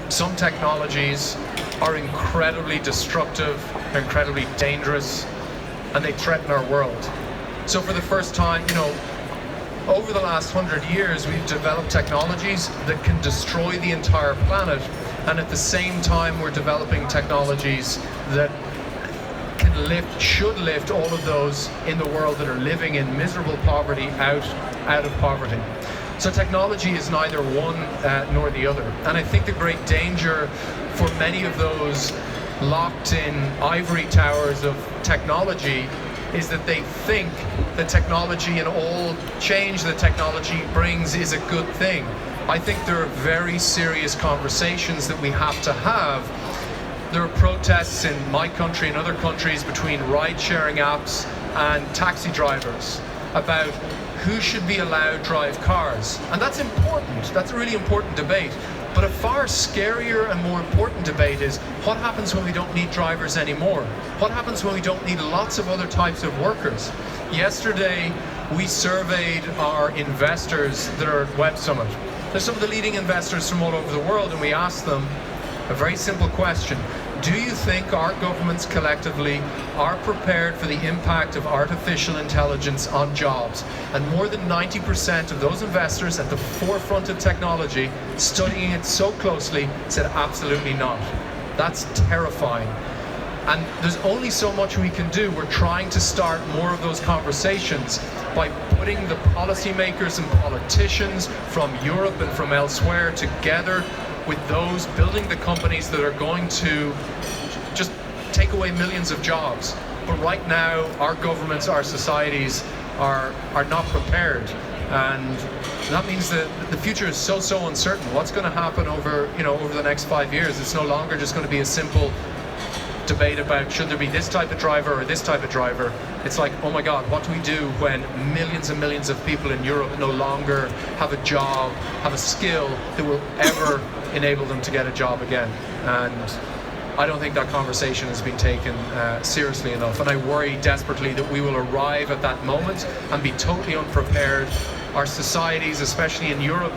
some technologies are incredibly destructive, incredibly dangerous, and they threaten our world. So for the first time, over the last 100 years, we've developed technologies that can destroy the entire planet, and at the same time, we're developing technologies that should lift all of those in the world that are living in miserable poverty out of poverty. So technology is neither one nor the other. And I think the great danger for many of those locked in ivory towers of technology is that they think that technology and all change that technology brings is a good thing. I think there are very serious conversations that we have to have. There are protests in my country and other countries between ride-sharing apps and taxi drivers about who should be allowed drive cars. And that's important. That's a really important debate. But a far scarier and more important debate is what happens when we don't need drivers anymore? What happens when we don't need lots of other types of workers? Yesterday, we surveyed our investors that are at Web Summit. There's some of the leading investors from all over the world, and we asked them a very simple question. Do you think our governments collectively are prepared for the impact of artificial intelligence on jobs? And more than 90% of those investors at the forefront of technology, studying it so closely, said absolutely not. That's terrifying. And there's only so much we can do. We're trying to start more of those conversations by putting the policymakers and politicians from Europe and from elsewhere together with those building the companies that are going to just take away millions of jobs. But right now, our governments, our societies are not prepared. And that means that the future is so uncertain. What's going to happen over the next 5 years? It's no longer just going to be a simple debate about should there be this type of driver or this type of driver. It's like, oh my God, what do we do when millions and millions of people in Europe no longer have a job, have a skill that will ever enable them to get a job again? And I don't think that conversation has been taken seriously enough. And I worry desperately that we will arrive at that moment and be totally unprepared. Our societies, especially in Europe,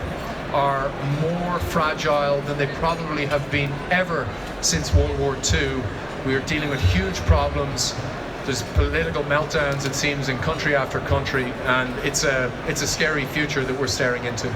are more fragile than they probably have been ever since World War II. We are dealing with huge problems. There's political meltdowns, it seems, in country after country, and it's a scary future that we're staring into.